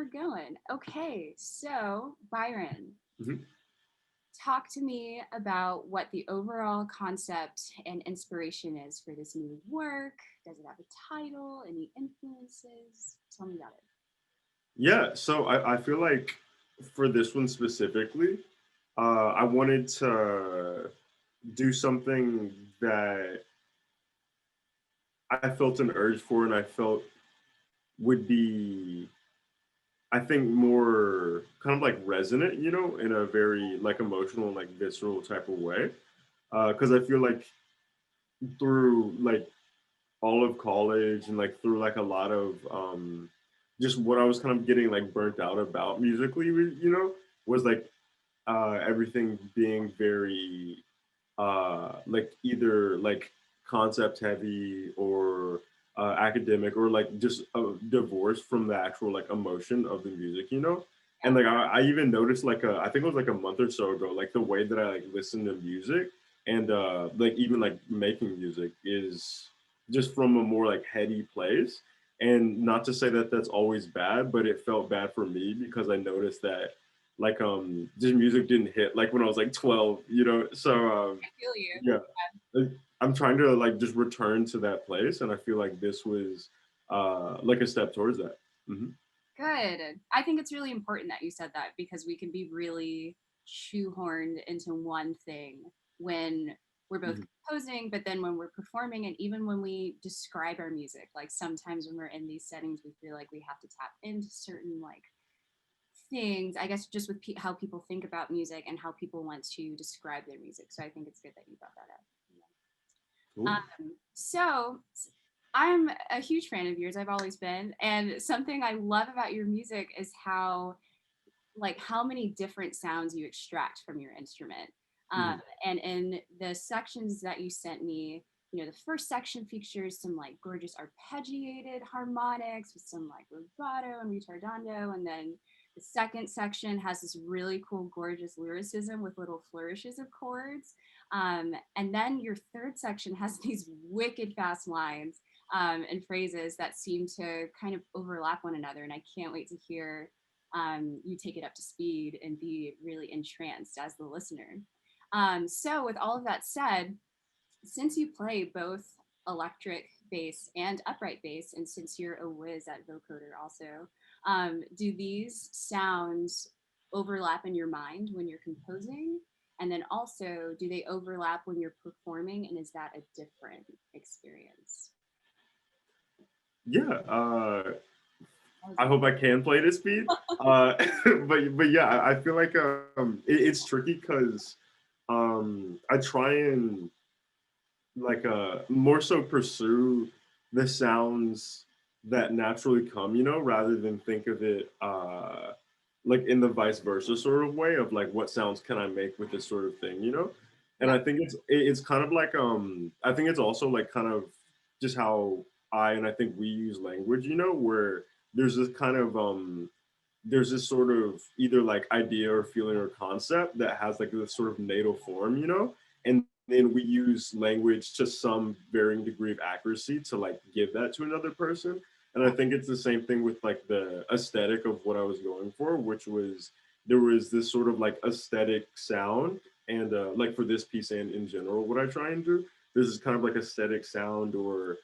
we're going. Okay, so Byron, Mhm. talk to me about what the overall concept and inspiration is for this new work. Does it have a title? Any influences? Tell me about it. Yeah, so I feel like for this one specifically, I wanted to do something that I felt an urge for and I felt would be, I think, more kind of like resonant, in a very like emotional and like visceral type of way. Because I feel like through like all of college and like through like a lot of just what I was kind of getting like burnt out about musically, was like everything being very like either like concept heavy or academic or like just divorced from the actual like emotion of the music. And like I even noticed like I think it was like a month or so ago, like the way that I like listen to music and like even like making music is just from a more like heady place. And not to say that that's always bad, but it felt bad for me because I noticed that like just music didn't hit like when I was like 12. So I feel you. yeah, like, I'm trying to like just return to that place, and I feel like this was like a step towards that. Hmm. Good. I think it's really important that you said that because we can be really shoehorned into one thing when we're both Hmm. composing, but then when we're performing, and even when we describe our music, like sometimes when we're in these settings, we feel like we have to tap into certain like things, I guess, just with how people think about music and how people want to describe their music. So I think it's good that you brought that up. Cool. So I'm a huge fan of yours. I've always been. And something I love about your music is how many different sounds you extract from your instrument. Hmm. And in the sections that you sent me, the first section features some like gorgeous arpeggiated harmonics with some like rubato and ritardando. And then the second section has this really cool, gorgeous lyricism with little flourishes of chords. And then your third section has these wicked fast lines and phrases that seem to kind of overlap one another. And I can't wait to hear you take it up to speed and be really entranced as the listener. So, with all of that said, since you play both electric bass and upright bass, and since you're a whiz at vocoder also, do these sounds overlap in your mind when you're composing? And then also, do they overlap when you're performing? And is that a different experience? Yeah, That was I a hope I can play this speed. Uh, but yeah, I feel like it's tricky because I try and like more so pursue the sounds that naturally come, rather than think of it like in the vice versa sort of way of like what sounds can I make with this sort of thing. And yeah, I think it's kind of like I think it's also like kind of just how and I think we use language, where there's this kind of there's this sort of either like idea or feeling or concept that has like this sort of natal form, and then we use language to some varying degree of accuracy to like give that to another person. And I think it's the same thing with like the aesthetic of what I was going for, which was there was this sort of like aesthetic sound, and like for this piece and in general, what I try and do, there's this kind of like aesthetic sound or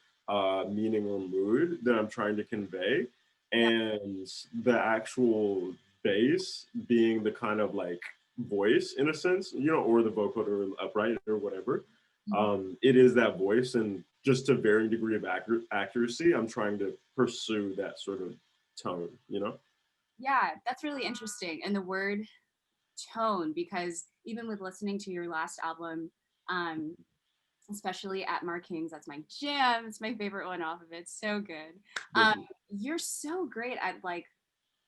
meaning or mood that I'm trying to convey, yeah. and the actual bass being the kind of like voice in a sense, or the vocal or upright or whatever. Mhm. It is that voice, and just to varying degree of accuracy, I'm trying to pursue that sort of tone. Yeah, that's really interesting. And the word tone, because even with listening to your last album, um, especially at Markings, that's my jam. It's my favorite one off of it. So good. Thank Um, you. you're so great at like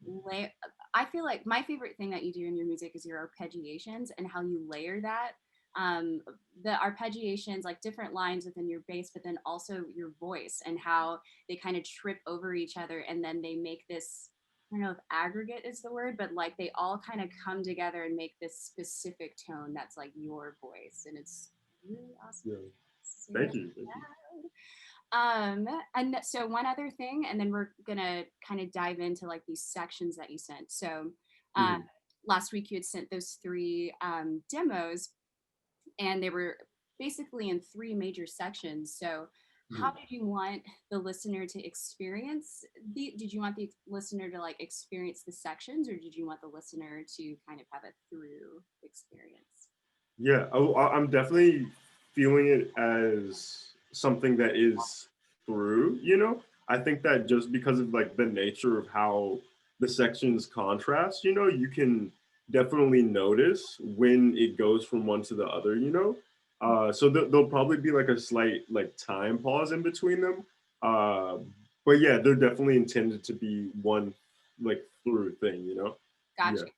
lay. I feel like my favorite thing that you do in your music is your arpeggiations and how you layer that. Um, the arpeggiations, like different lines within your bass, but then also your voice and how they kind of trip over each other and then they make this. I don't know if aggregate is the word, but like they all kind of come together and make this specific tone that's like your voice, and it's really awesome. Yeah. Say that Thank you. Thank you. out And so one other thing, and then we're gonna kind of dive into like these sections that you sent. So uh, Mhm, last week you had sent those three demos, and they were basically in three major sections. So how mhm. did you want the listener to experience did you want the listener to like experience the sections, or did you want the listener to kind of have a through experience? Yeah, I'm definitely feeling it as something that is through, you know? I think that just because of like the nature of how the sections contrast, you know, you can definitely notice when it goes from one to the other, you know? So there'll probably be like a slight like time pause in between them. Uh, but yeah, they're definitely intended to be one like through thing, you know? Gotcha. Yeah.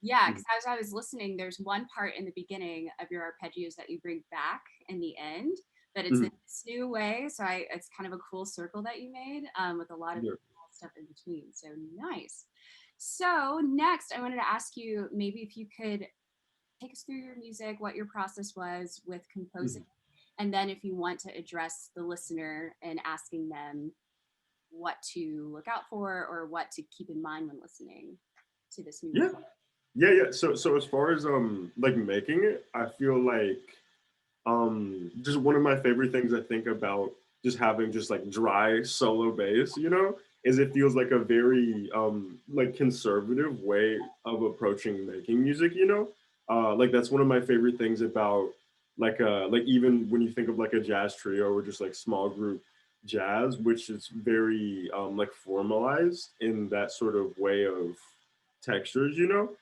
Yeah, Mhm, because as I was listening, there's one part in the beginning of your arpeggios that you bring back in the end, but it's in mhm, this new way. So it's kind of a cool circle that you made, with a lot of yeah. cool stuff in between. So nice. So next, I wanted to ask you maybe if you could take us through your music, what your process was with composing, Mhm. and then if you want to address the listener and asking them what to look out for or what to keep in mind when listening to this new Yeah. work. Yeah. So as far as like making it, I feel like just one of my favorite things I think about just having just like dry solo bass, you know, is it feels like a very like conservative way of approaching making music, you know? Like that's one of my favorite things about like even when you think of like a jazz trio or just like small group jazz, which is very like formalized in that sort of way of textures, you know,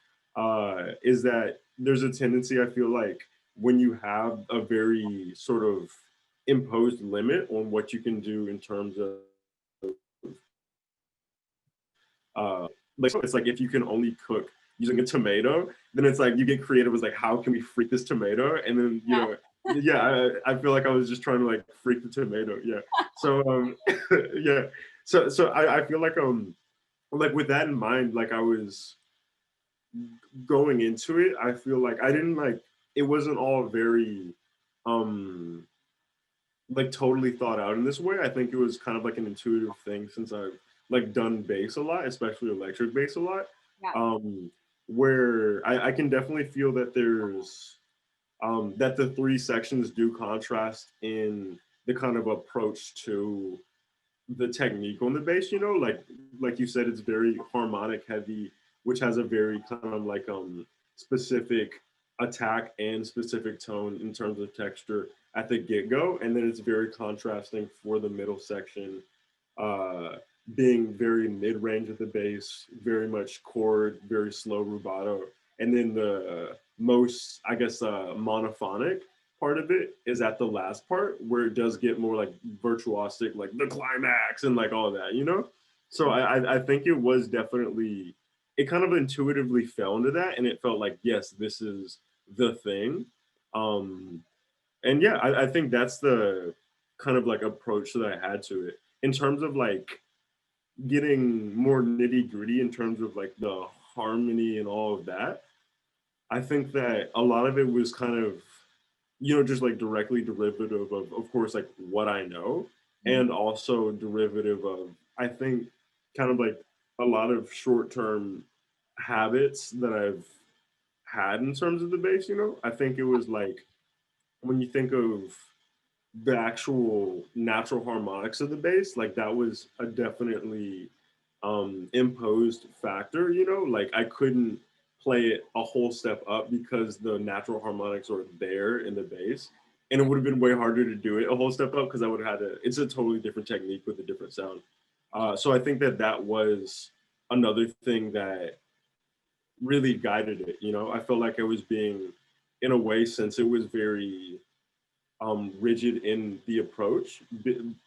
is that there's a tendency I feel like when you have a very sort of imposed limit on what you can do in terms of like so it's like if you can only cook using a tomato, then it's like you get creative as like how can we freak this tomato, and then you know yeah I feel like I was just trying to like freak the tomato, yeah. So yeah, so I feel like with that in mind, like I was going into it, I feel like I didn't like it wasn't all very um like totally thought out in this way. I think it was kind of like an intuitive thing since I've like done bass a lot, especially electric bass a lot. Yeah. Um, where I can definitely feel that there's that the three sections do contrast in the kind of approach to the technique on the bass, you know, like you said, it's very harmonic heavy, which has a very kind of like specific attack and specific tone in terms of texture at the get-go, and then it's very contrasting for the middle section, uh being very mid-range of the bass, very much chord, very slow rubato, and then the most I guess monophonic part of it is at the last part where it does get more like virtuosic, like the climax and like all that, you know. So I think it was definitely it kind of intuitively fell into that, and it felt like yes, this is the thing. Um, and yeah, I think that's the kind of like approach that I had to it in terms of like getting more nitty gritty in terms of like the harmony and all of that. I think that a lot of it was kind of, you know, just like directly derivative of course, like what I know, Mhm. and also derivative of, I think, kind of like a lot of short term habits that I've had in terms of the bass, you know? I think it was like when you think of the actual natural harmonics of the bass, like that was a definitely imposed factor, you know, like I couldn't play it a whole step up because the natural harmonics are there in the bass, and it would have been way harder to do it a whole step up because I would have had to, it's a totally different technique with a different sound. So I think that that was another thing that really guided it, you know. I felt like I was being, in a way, since it was very rigid in the approach.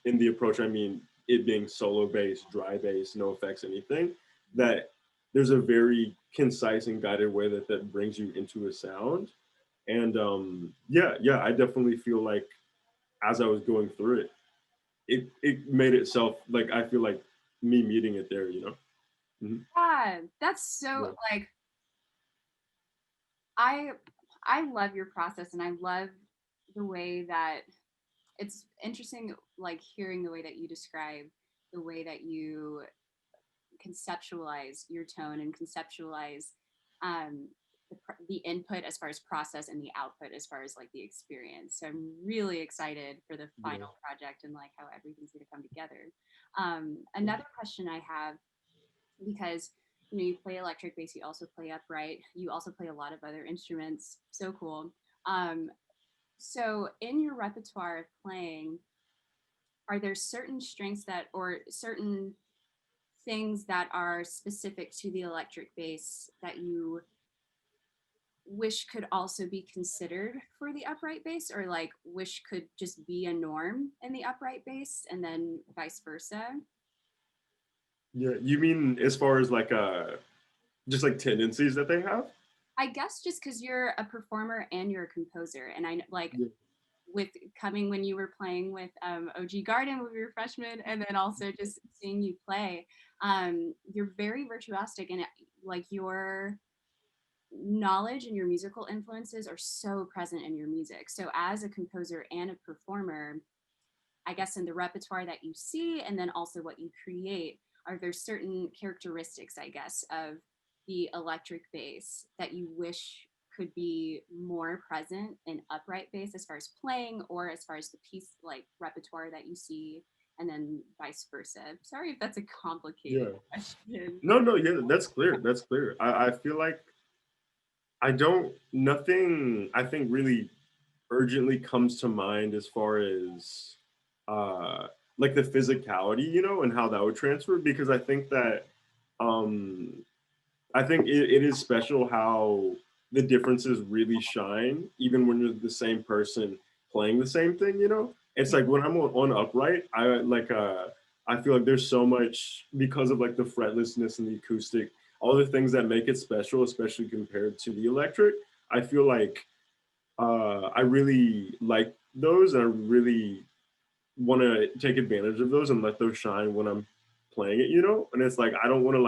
In the approach, I mean it being solo bass, dry bass, no effects, anything. That there's a very concise and guided way that that brings you into a sound. And yeah, I definitely feel like as I was going through it, it made itself like I feel like me meeting it there, you know. Mhm. Yeah, that's so Yeah. like I I love your process, and I love the way that it's interesting, like hearing the way that you describe the way that you conceptualize your tone and conceptualize um, the input as far as process and the output as far as like the experience. So I'm really excited for the Yeah. final project and like how everything's going to come together. Another question I have, because you play electric bass, you also play upright, you also play a lot of other instruments. So cool. Um, so in your repertoire of playing, are there certain strengths that or certain things that are specific to the electric bass that you wish could also be considered for the upright bass, or like wish could just be a norm in the upright bass and then vice versa? Yeah, you mean as far as like just like tendencies that they have? I guess just because you're a performer and you're a composer, and like Yeah. with coming when you were playing with OG Garden when we were freshmen, and then also just seeing you play, you're very virtuosic, and like your knowledge and your musical influences are so present in your music. So as a composer and a performer, I guess in the repertoire that you see and then also what you create, are there certain characteristics, I guess, of the electric bass that you wish could be more present in upright bass as far as playing or as far as the piece like repertoire that you see, and then vice versa? Sorry if that's a complicated Yeah. question. No, no, yeah, that's clear. That's clear. I feel like I don't, nothing I think really urgently comes to mind as far as uh like the physicality, and how that would transfer, because um I think it is special how the differences really shine, even when you're the same person playing the same thing. It's Yeah. like when I'm on upright, I feel like there's so much because of like the fretlessness and the acoustic, all the things that make it special, especially compared to the electric. I feel like I really like those, and I really want to take advantage of those and let those shine when I'm playing it. And it's like I don't want to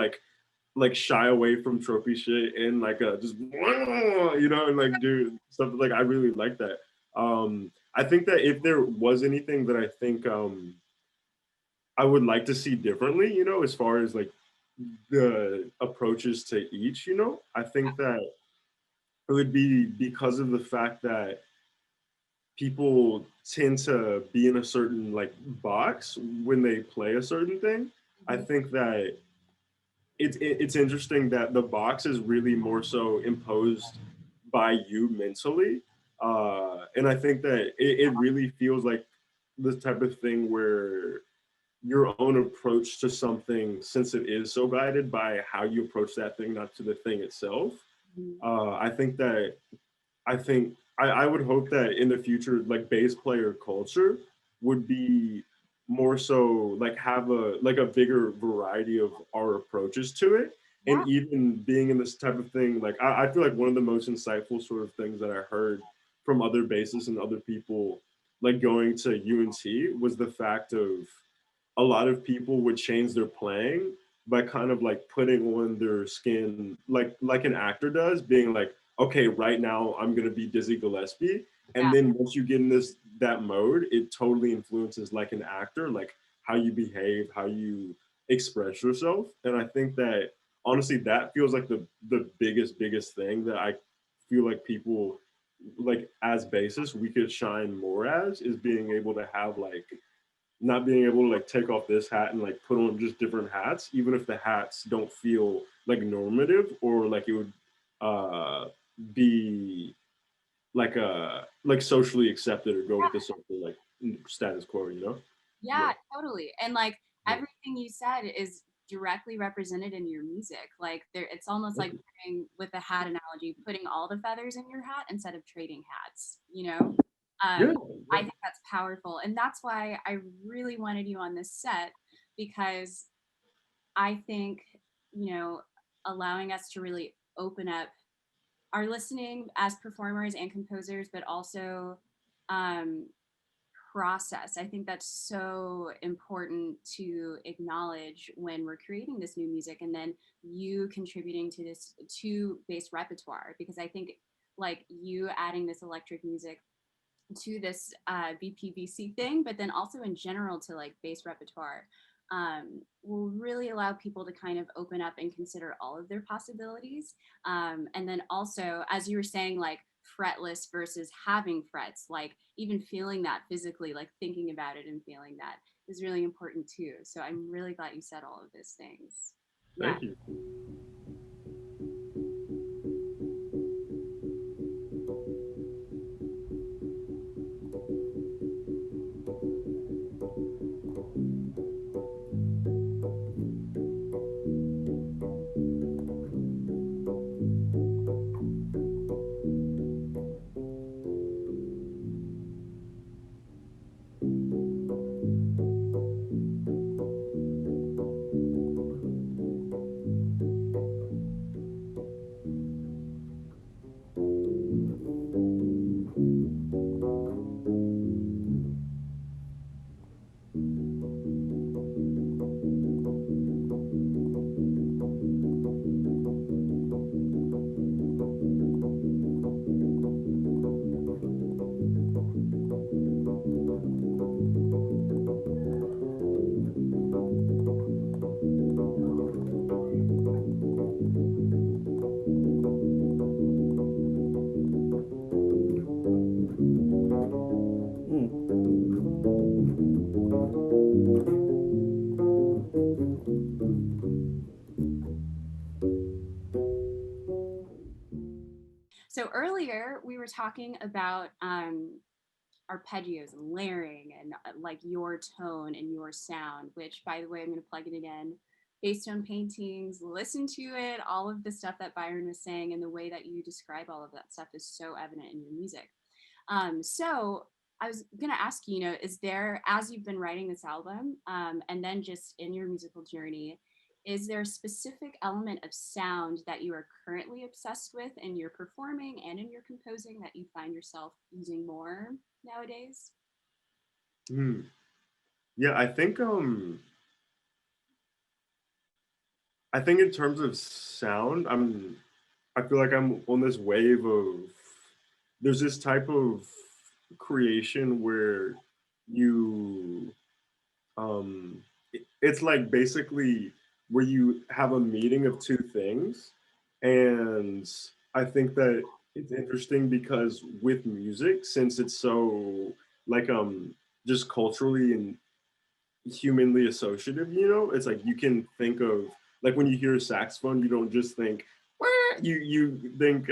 like shy away from trophy shit and like just and like do stuff. Like I really like that. I think that if there was anything that I think I would like to see differently, as far as like the approaches to each, I think that it would be because of the fact that people tend to be in a certain like box when they play a certain thing. I Mhm. think that it's interesting that the box is really more so imposed by you mentally, and I think that it really feels like this type of thing where your own approach to something, since it is so guided by how you approach that thing, not to the thing itself. Mhm. I think that I would hope that in the future, like bass player culture would be more so like have a bigger variety of our approaches to it. Yeah. And even being in this type of thing, like I feel like one of the most insightful sort of things that I heard from other bassists and other people like going to UNT was the fact of a lot of people would change their playing by kind of like putting on their skin like an actor does, being like, okay, right now I'm gonna be Dizzy Gillespie. Yeah. And then once you get in that mode, it totally influences like an actor, like how you behave, how you express yourself. And I think that honestly that feels like the biggest thing that I feel like people like as basis we could shine more as is being able to have like not being able to like take off this hat and like put on just different hats, even if the hats don't feel like normative or like it would uh be like socially accepted or go with the social like status quo. Yeah. Yeah, totally. And like Yeah. everything you said is directly represented in your music. Like there, it's almost like putting, with the hat analogy, putting all the feathers in your hat instead of trading hats, you know? Yeah. I think that's powerful. And that's why I really wanted you on this set, because I think, you know, allowing us to really open up our listening as performers and composers, but also um, process. I think that's so important to acknowledge when we're creating this new music, and then you contributing to this to bass repertoire, because I think like you adding this electric music to this BPVC thing, but then also in general to like bass repertoire, will really allow people to kind of open up and consider all of their possibilities. And then also, as you were saying, like fretless versus having frets, like even feeling that physically, like thinking about it and feeling that is really important too. So I'm really glad you said all of those things. Yeah. Thank you. So earlier we were talking about arpeggios and layering and like your tone and your sound, which by the way, I'm going to plug it again. Based on paintings, listen to it. All of the stuff that Byron was saying and the way that you describe all of that stuff is so evident in your music. So I was going to ask you, you know, is there, as you've been writing this album and then just in your musical journey, is there a specific element of sound that you are currently obsessed with in your performing and in your composing that you find yourself using more nowadays? Hmm. Yeah, I think in terms of sound, I feel like I'm on this wave of there's this type of creation where you it's like basically where you have a meeting of two things. And I think that it's interesting because with music, since it's so like just culturally and humanly associative, you know, it's like you can think of like when you hear a saxophone, you don't just think "Wah," you think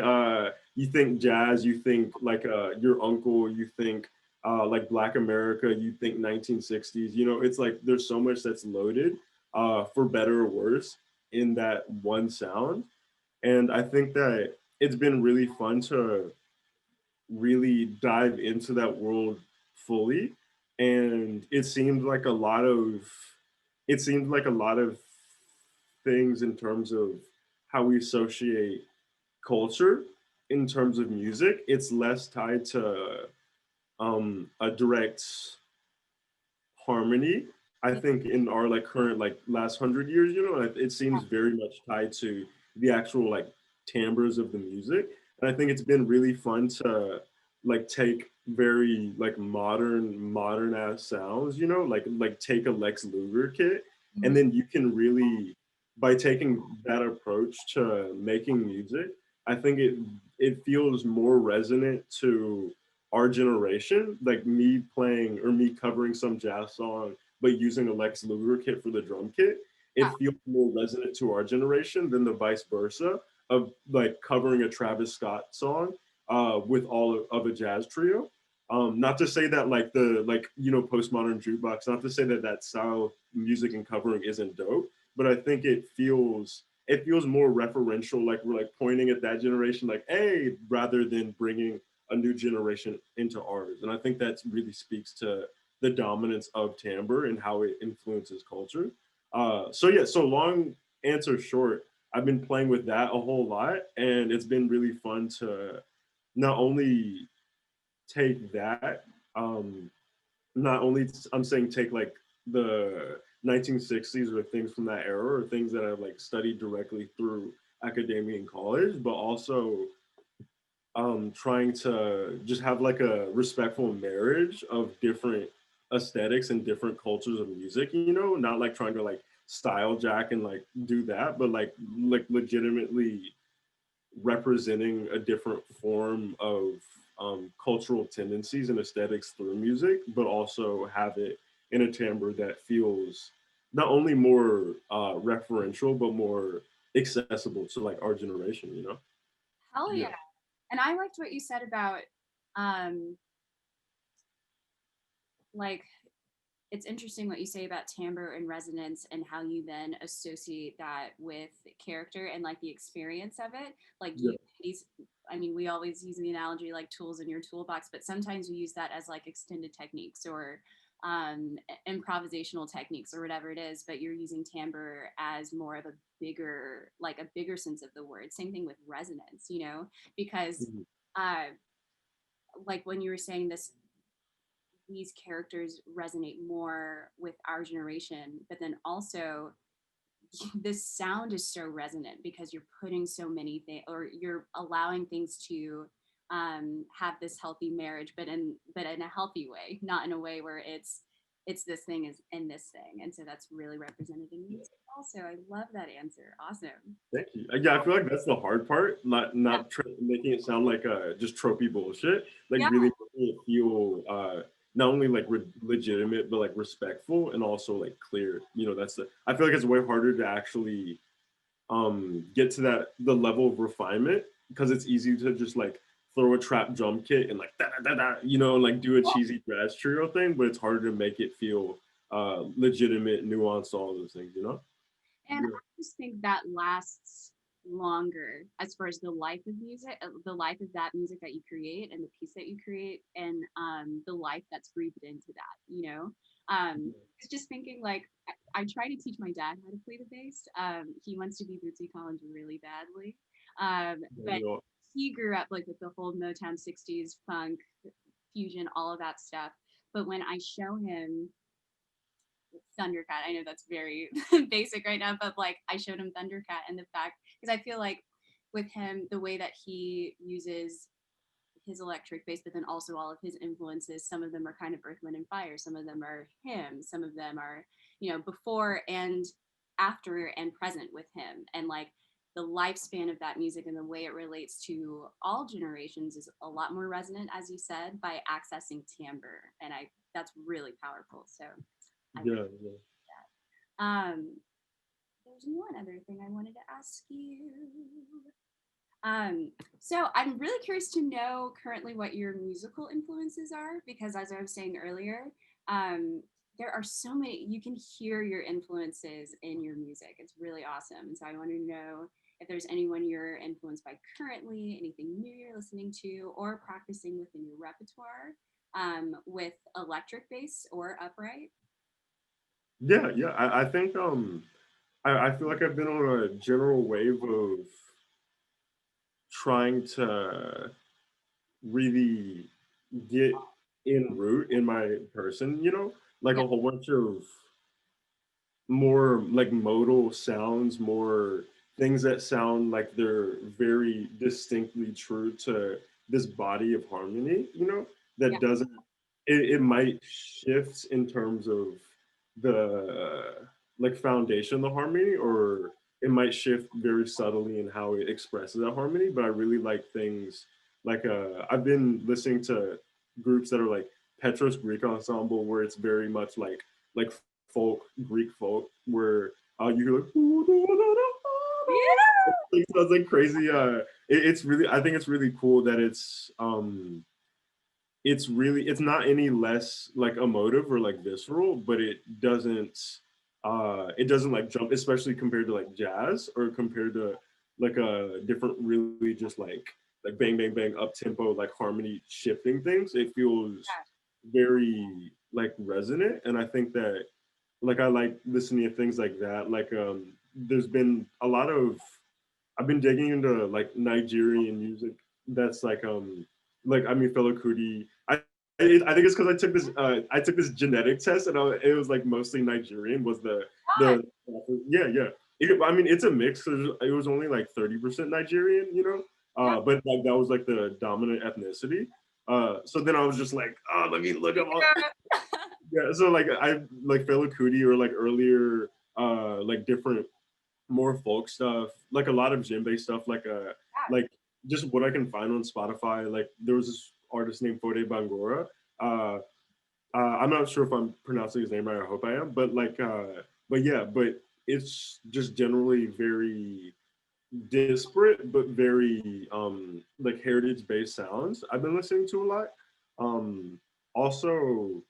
jazz, you think like your uncle, you think like Black America, you think 1960s, you know, it's like there's so much that's loaded for better or worse in that one sound. And I think that it's been really fun to really dive into that world fully. And it seemed like a lot of things in terms of how we associate culture in terms of music. It's less tied to a direct harmony. I Yeah. think in our like current like last 100 years, you know, it seems very much tied to the actual like timbres of the music. And I think it's been really fun to like take very like modern ass sounds, you know, like take a Lex Luger kit, and Mhm. then you can really by taking that approach to making music, I think it feels more resonant to our generation, like me playing or me covering some jazz song, but using a Lex Luger kit for the drum kit, Yeah. it feels more resonant to our generation than the vice versa of like covering a Travis Scott song with all of a jazz trio. Not to say that like the like you know postmodern jukebox, not to say that that style of music and covering isn't dope, but I think it feels more referential, like we're like pointing at that generation, like hey, rather than bringing a new generation into ours. And I think that really speaks to the dominance of timbre and how it influences culture. So yeah, so long answer short, I've been playing with that a whole lot, and it's been really fun to not only take that, not only I'm saying take like the 1960s or things from that era or things that I've like studied directly through academia and college, but also trying to just have like a respectful marriage of different aesthetics and different cultures of music, you know, not like trying to like style jack and like do that, but like legitimately representing a different form of cultural tendencies and aesthetics through music, but also have it in a timbre that feels not only more referential but more accessible to like our generation, you know. Hell Yeah. yeah. And I liked what you said about um like it's interesting what you say about timbre and resonance and how you then associate that with character and like the experience of it. Like Yeah. you these I mean, we always use the analogy like tools in your toolbox, but sometimes we use that as like extended techniques or improvisational techniques or whatever it is, but you're using timbre as more of a bigger, like a bigger sense of the word. Same thing with resonance, you know, because Mhm. uh like when you were saying this, these characters resonate more with our generation, but then also this sound is so resonant because you're putting so many things or you're allowing things to have this healthy marriage, but in a healthy way, not in a way where it's this thing is in this thing, and so that's really represented in music. Also, I love that answer. Awesome. Thank you. Yeah, I feel like that's the hard part. Yeah, Making it sound like just tropey bullshit. Like yeah, really making it feel not only like legitimate but like respectful and also like clear. You know, that's the. I feel like it's way harder to actually get to that the level of refinement because it's easy to just like throw a trap drum kit and like da da da da, you know, and like do a cheesy jazz trio thing. But it's harder to make it feel legitimate, nuanced, all those things. You know. and I just think that lasts longer as far as the life of music, the life of that music that you create and the piece that you create, and the life that's breathed into that, you know. It's just thinking like I try to teach my dad how to play the bass. He wants to be Bootsy Collins really badly, but Yeah. he grew up like with the whole Motown 60s funk fusion, all of that stuff. But when I show him Thundercat. I know that's very basic right now, but like I showed him Thundercat and the fact because I feel like with him the way that he uses his electric bass, but then also all of his influences. Some of them are kind of Earth, Wind, and Fire. Some of them are him. Some of them are before and after and present with him. And like the lifespan of that music and the way it relates to all generations is a lot more resonant, as you said, by accessing timbre. And I that's really powerful. So I Yeah. Yeah. um, there's one other thing I wanted to ask you. So I'm really curious to know currently what your musical influences are, because as I was saying earlier, um, there are so many, you can hear your influences in your music. It's really awesome. And so I want to know if there's anyone you're influenced by currently, anything new you're listening to or practicing within your repertoire with electric bass or upright. Yeah, yeah. I think I feel like I've been on a general wave of trying to really get in root in my person, you know, like Yeah, a whole bunch of more like modal sounds, more things that sound like they're very distinctly true to this body of harmony, you know, yeah, that doesn't, it might shift in terms of the like foundation of the harmony, or it might shift very subtly in how it expresses that harmony. But I really like things like I've been listening to groups that are like Petros Greek Ensemble, where it's very much like folk, Greek folk, where you hear yeah. like sounds like crazy. It's really, I think it's really cool that it's really, it's not any less like emotive or like visceral, but it doesn't like jump, especially compared to like jazz or compared to like a different, really just like bang bang bang up tempo like harmony shifting things. It feels very like resonant, and I think that like I like listening to things like that. Like there's been a lot of, I've been digging into like Nigerian music that's like I mean Fela Kuti. I think it's because I took this genetic test and it was like mostly Nigerian was God. the yeah, yeah. I mean it's a mix. It was only like 30% Nigerian, you know. Yeah. But like that was like the dominant ethnicity. So then I was just like, oh, let me look up all. Yeah, so like I like Fela Kuti or like earlier, like different more folk stuff, like a lot of djembe stuff, like just what I can find on Spotify. Like there was this artist named Fode Bangora. Uh, I'm not sure if I'm pronouncing his name right. I hope I am, but yeah, but it's just generally very disparate, but very like heritage based sounds. I've been listening to a lot. Also,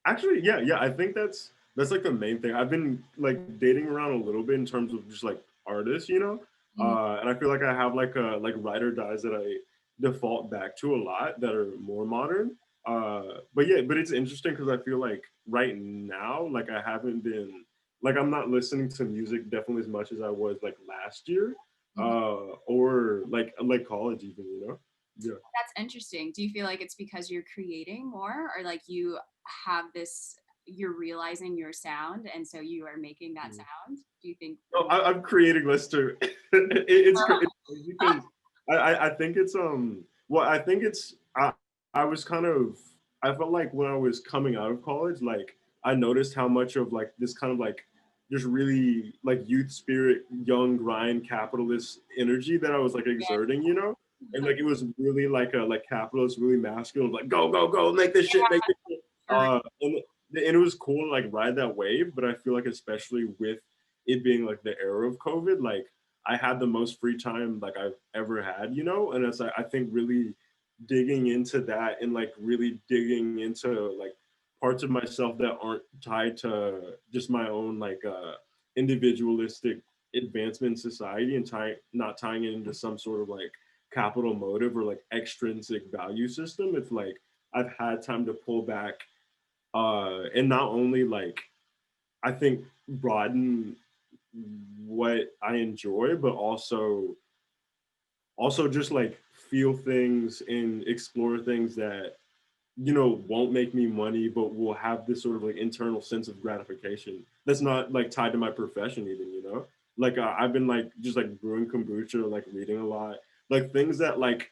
actually, yeah, I think that's like the main thing. I've been like dating around a little bit in terms of just like artists, you know, Mhm. and I feel like I have like a like ride or dies that I default back to a lot that are more modern. But yeah, but it's interesting because I feel like right now, like I haven't been like I'm not listening to music definitely as much as I was like last year, Mhm. or like college even, you know. Yeah. That's interesting. Do you feel like it's because you're creating more, or like you have this, you're realizing your sound, and so you are making that sound? Do you think? No, I'm creating Lister. It's crazy because I think it's well I think it's I was kind of I felt like when I was coming out of college, like I noticed how much of like this kind of like just really like youth spirit, young grind capitalist energy that I was like exerting, you know, and like it was really like a like capitalist, really masculine, like go go go, make this shit, make this shit. For And it was cool to like ride that wave, but I feel like especially with it being like the era of COVID, like I had the most free time like I've ever had, you know? And it's like I think really digging into that and like really digging into like parts of myself that aren't tied to just my own like individualistic advancement in society and not tying it into some sort of like capital motive or like extrinsic value system. It's like I've had time to pull back and not only like I think broaden what I enjoy, but also just like feel things and explore things that you know won't make me money, but will have this sort of like internal sense of gratification that's not like tied to my profession, even you know. Like I've been like just like brewing kombucha, like reading a lot, like things that like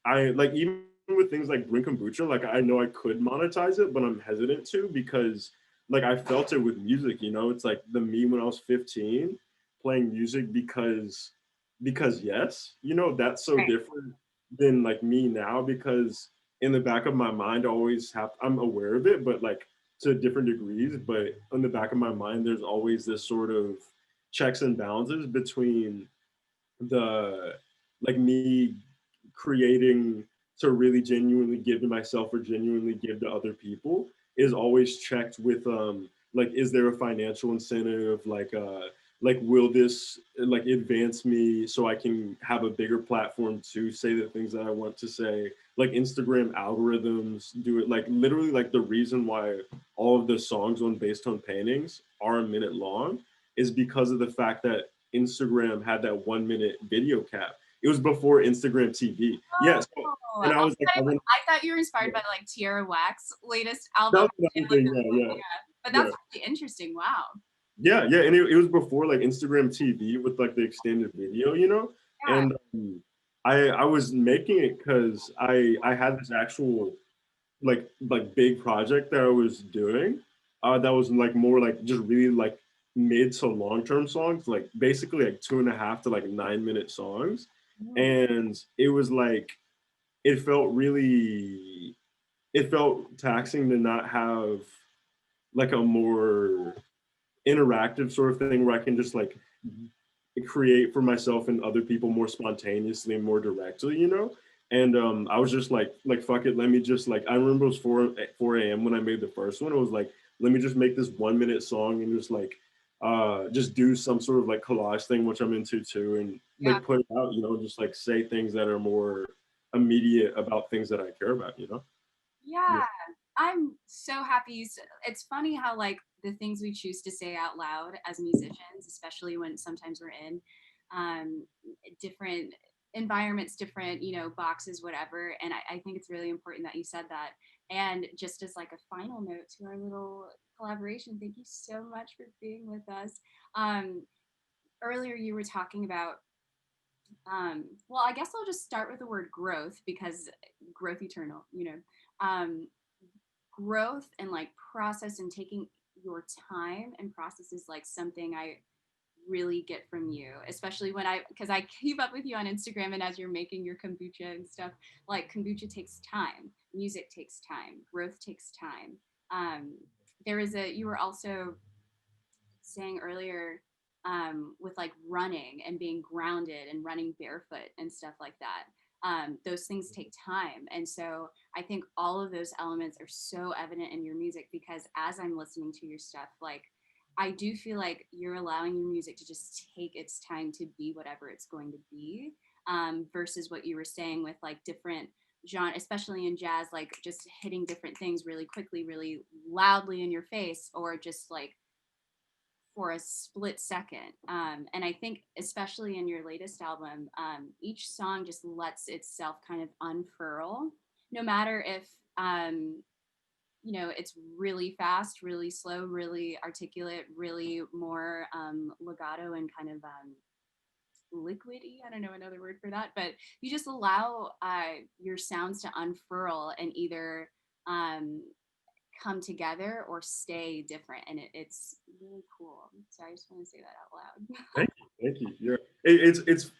I like even with things like Brink Kombucha, like I know I could monetize it, but I'm hesitant to because like I felt it with music, you know, it's like the me when I was 15 playing music because yes, you know, that's so right. different than like me now because in the back of my mind I always have I'm aware of it, but like to different degrees, but in the back of my mind there's always this sort of checks and balances between the like me creating to really genuinely give to myself or genuinely give to other people is always checked with like is there a financial incentive like will this like advance me so I can have a bigger platform to say the things that I want to say, like Instagram algorithms do it like literally like the reason why all of the songs on Based on Paintings are a minute long is because of the fact that Instagram had that 1 minute video cap. It was before Instagram TV. Yes. Yeah, Oh, and I was like, I thought you were inspired yeah, by like Tierra Whack's latest that album. was another thing. Yeah, But yeah, that's yeah, really interesting. Wow. yeah. And it was before like Instagram TV with like the extended video, you know. Yeah. And I was making it because I had this actual like big project that I was doing that was like more like just really like mid to long term songs, like basically like 2.5 to like 9 minute songs. Mm. And it was like it felt really it felt taxing to not have like a more interactive sort of thing where I can just like create for myself and other people more spontaneously and more directly, you know. And I was just like fuck it, let me just like I remember it was 4 a.m. when I made the first one. It was like let me just make this 1 minute song and just do some sort of like collage thing which I'm into too, and Yeah. like put it out, you know, just like say things that are more immediate about things that I care about, you know. Yeah. Yeah. I'm so happy. It's funny how like the things we choose to say out loud as musicians, especially when sometimes we're in um, different environments, different, boxes, whatever. And I think it's really important that you said that. And just as like a final note to our little collaboration, thank you so much for being with us. Um, Earlier you were talking about Well, I guess I'll just start with the word growth because growth eternal, you know. Um, Growth and like process and taking your time and process is like something I really get from you, especially when because I keep up with you on Instagram and as you're making your kombucha and stuff, like kombucha takes time, music takes time, growth takes time. Um, you were also saying earlier with like running and being grounded and running barefoot and stuff like that. Those things take time. And so I think all of those elements are so evident in your music because as I'm listening to your stuff, like I do feel like you're allowing your music to just take its time to be whatever it's going to be, versus what you were saying with like different genre, especially in jazz, like just hitting different things really quickly, really loudly in your face, or just like for a split second. And I think, especially in your latest album, each song just lets itself kind of unfurl, no matter if, it's really fast, really slow, really articulate, really more legato and kind of liquidy. I don't know another word for that, but you just allow your sounds to unfurl and either um, come together or stay different, and it's really cool. So I just want to say that out loud. Thank you, thank you. Yeah, it's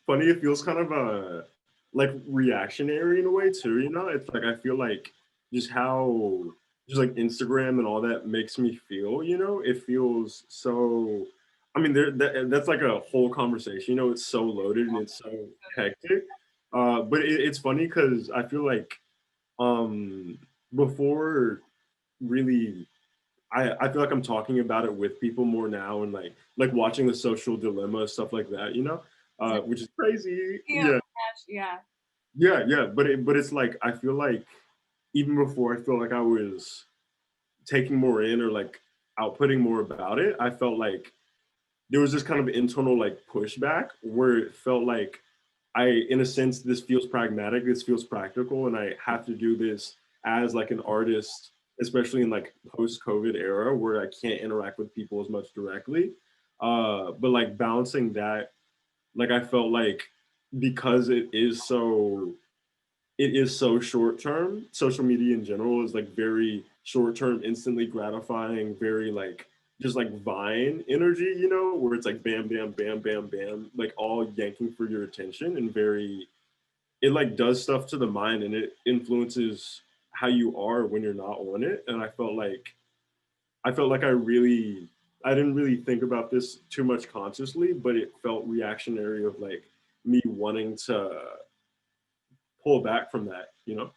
funny. It feels kind of like reactionary in a way too. You know, it's like I feel like just how just like Instagram and all that makes me feel. You know, it feels so. I mean, that's like a whole conversation. You know, it's so loaded and it's so hectic. But it's funny because I feel like um before really I feel like I'm talking about it with people more now and like watching the social dilemma stuff like that, you know, which is crazy. Yeah, Yeah, yeah, yeah. But it's like I feel like even before I feel like I was taking more in or like outputting more about it, I felt like there was this kind of internal like pushback where it felt like in a sense, this feels pragmatic, this feels practical, and I have to do this as like an artist, especially in like post-COVID era where I can't interact with people as much directly. But like balancing that, like I felt like because it is so short term. Social media in general is like very short term, instantly gratifying, very like just like Vine energy, you know, where it's like bam, bam, bam, bam, bam, like all yanking for your attention and very, it like does stuff to the mind and it influences how you are when you're not on it. And I felt like I didn't really think about this too much consciously, but it felt reactionary of like me wanting to pull back from that, you know?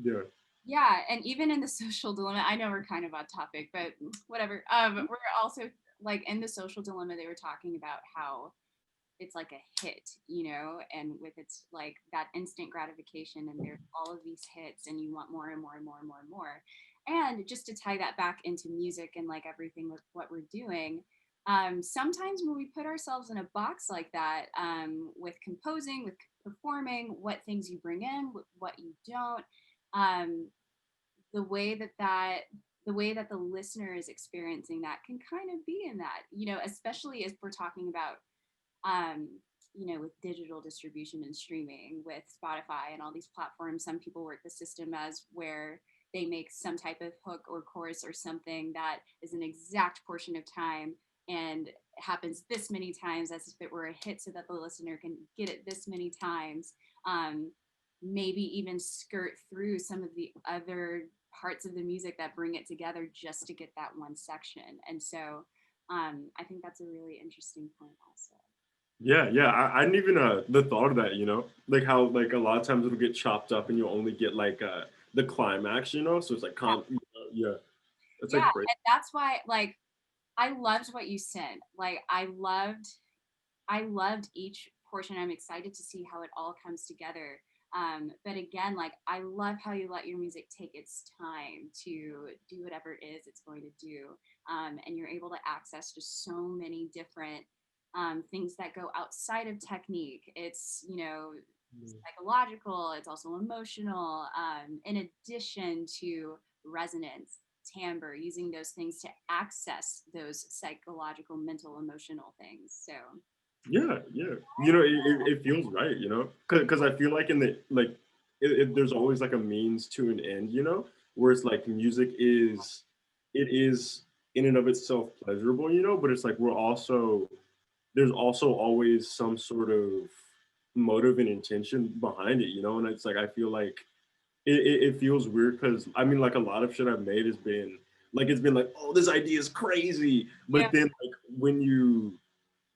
Yeah. yeah. And even in the social dilemma, I know we're kind of on topic, but whatever. We're also like in the social dilemma. They were talking about how it's like a hit, and with its like that instant gratification, and there's all of these hits, and you want more and more and more and more and more. And just to tie that back into music and like everything with what we're doing, sometimes when we put ourselves in a box like that, with composing, with performing, what things you bring in, what you don't, um, the way that the listener is experiencing that can kind of be in that, especially if we're talking about um, with digital distribution and streaming with Spotify and all these platforms. Some people work the system as where they make some type of hook or chorus or something that is an exact portion of time and happens this many times as if it were a hit so that the listener can get it this many times. Um, Maybe even skirt through some of the other parts of the music that bring it together just to get that one section. And so I think that's a really interesting point also. Yeah, yeah. I didn't even the thought of that, you know, like how like a lot of times it'll get chopped up and you'll only get like the climax, you know. So it's like yeah, that's Yeah, like crazy. and that's why like I loved what you sent. Like I loved each portion. I'm excited to see how it all comes together. But again, like I love how you let your music take its time to do whatever it is it's going to do. And you're able to access just so many different things that go outside of technique. It's, psychological, it's also emotional, in addition to resonance, timbre, using those things to access those psychological, mental, emotional things. So Yeah, yeah. You know, it feels right, you know, because I feel like in the like, there's always like a means to an end, you know, where it's like music is, it is in and of itself pleasurable, you know, but it's like there's also always some sort of motive and intention behind it, you know, and it's like I feel like it feels weird because I mean, like a lot of shit I've made has been like it's been like, oh, this idea is crazy, Yeah. but then like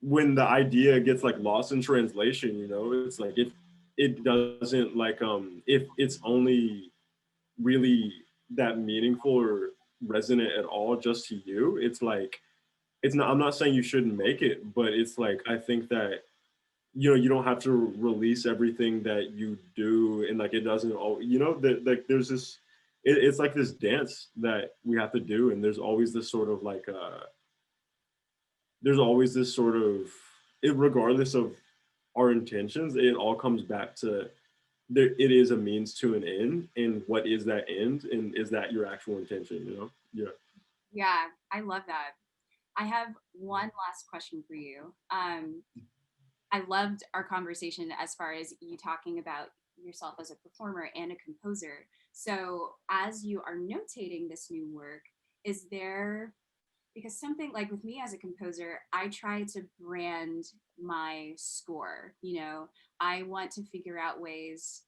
when the idea gets like lost in translation, you know, it's like if it doesn't like if it's only really that meaningful or resonant at all just to you, it's like it's not, I'm not saying you shouldn't make it, but it's like I think that you know you don't have to release everything that you do and like it doesn't all you know that like there's this it's like this dance that we have to do and there's always this sort of like there's always this sort of it regardless of our intentions, it all comes back to there. It is a means to an end, and what is that end, and is that your actual intention? You know? Yeah. Yeah, I love that. I have one last question for you. I loved our conversation as far as you talking about yourself as a performer and a composer. So, as you are notating this new work, is there, because something like with me as a composer, I try to brand my score. You know, I want to figure out ways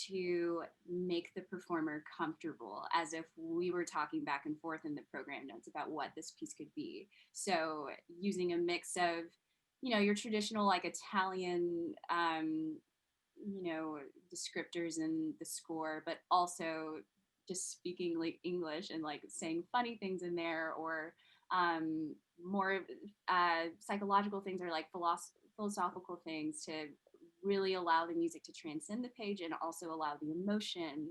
to make the performer comfortable as if we were talking back and forth in the program notes about what this piece could be. So, using a mix of, you know, your traditional like Italian you know, descriptors in the score, but also just speaking like English and like saying funny things in there, or more psychological things, or like philosophical things, to really allow the music to transcend the page and also allow the emotion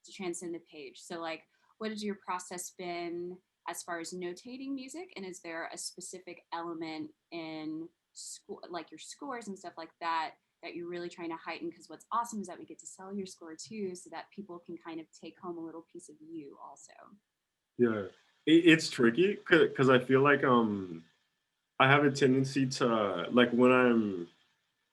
to transcend the page. So, like, what has your process been as far as notating music? And is there a specific element in school, like your scores and stuff like that, that you're really trying to heighten? Because what's awesome is that we get to sell your score too, so that people can kind of take home a little piece of you also. Yeah. It's tricky because I feel like I have a tendency to like when I'm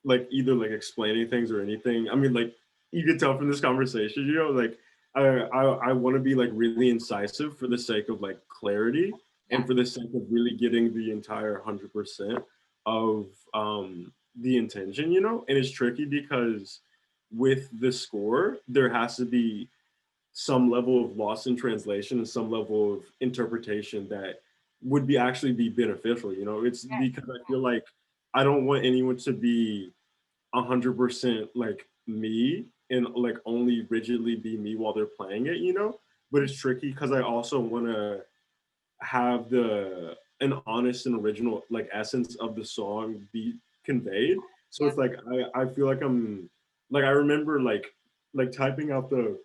like either like explaining things or anything. I mean, like you could tell from this conversation, you know, like I want to be like really incisive for the sake of like clarity Yeah. and for the sake of really getting the entire 100% of the intention, you know. And it's tricky because with the score, there has to be some level of loss in translation and some level of interpretation that would be actually be beneficial, you know. It's Yes. because I feel like I don't want anyone to be 100% like me and like only rigidly be me while they're playing it, you know. But it's tricky because I also want to have the an honest and original like essence of the song be conveyed. So Yep. it's like I feel like I'm like I remember like typing out the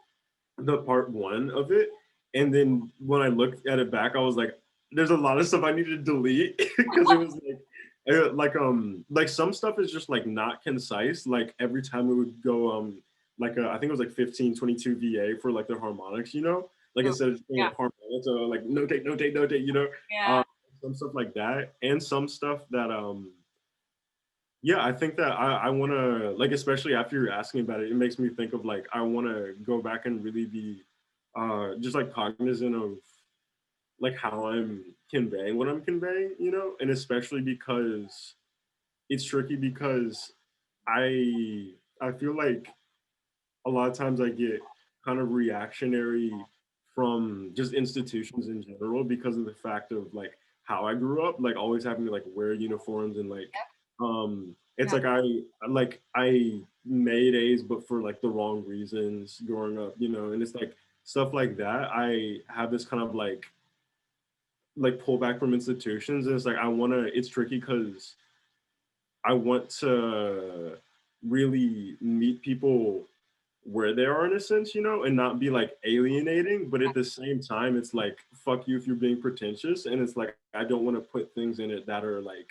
part one of it, and then when I looked at it back, I was like, "There's a lot of stuff I need to delete," because it was like some stuff is just like not concise. Like every time it would go like I think it was like 15, 22 VA for like the harmonics, you know, like Oh, instead of just being yeah. like harmonics, like notate, notate, notate, you know, Yeah. um, some stuff like that, and some stuff that yeah, I think that I want to like, especially after you're asking about it, it makes me think of like I want to go back and really be just like cognizant of like how I'm conveying what I'm conveying, you know, and especially because it's tricky because I feel like a lot of times I get kind of reactionary from just institutions in general because of the fact of like how I grew up, like always having to like wear uniforms and like it's Yeah. like I made A's but for like the wrong reasons growing up, you know, and it's like stuff like that. I have this kind of like pullback from institutions and it's like I wanna it's tricky because I want to really meet people where they are in a sense, you know, and not be like alienating, but at the same time, it's like fuck you if you're being pretentious, and it's like I don't want to put things in it that are like,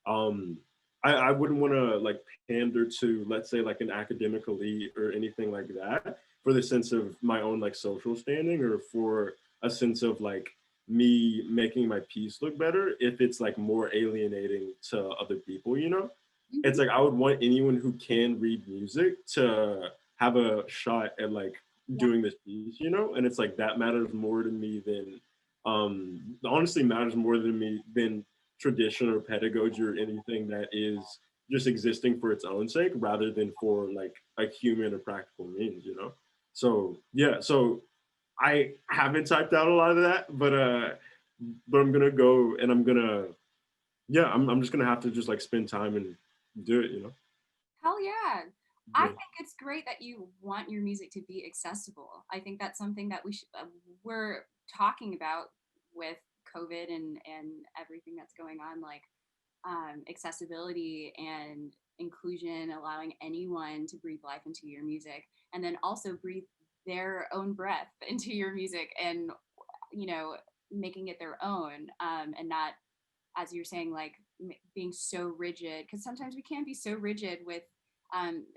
um, I wouldn't want to like pander to let's say like an academic elite or anything like that for the sense of my own like social standing or for a sense of like me making my piece look better if it's like more alienating to other people, you know. it's Mhm. like I would want anyone who can read music to have a shot at like Yeah. doing this piece, you know? And it's like that matters more to me than honestly matters more than me than tradition or pedagogy or anything that is just existing for its own sake rather than for like a human or practical means, you know? So yeah, so I haven't typed out a lot of that, but I'm gonna go and I'm gonna yeah, I'm just gonna have to just like spend time and do it, you know? Hell yeah. I Yeah. think it's great that you want your music to be accessible. I think that's something that we're talking about with COVID and everything that's going on, like accessibility and inclusion, allowing anyone to breathe life into your music, and then also breathe their own breath into your music, and you know, making it their own, and not, as you're saying, like being so rigid, because sometimes we can be so rigid with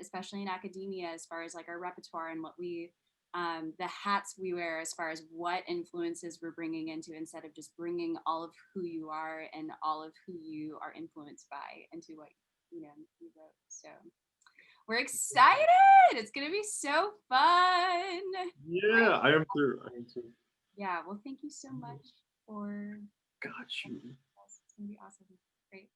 especially in academia, as far as like our repertoire and what we the hats we wear, as far as what influences we're bringing into, instead of just bringing all of who you are and all of who you are influenced by into what you wrote. So we're excited. It's gonna be so fun. Yeah, I am too. I am too. Yeah, well, thank you so much for Got you. us. It's gonna be awesome. Great.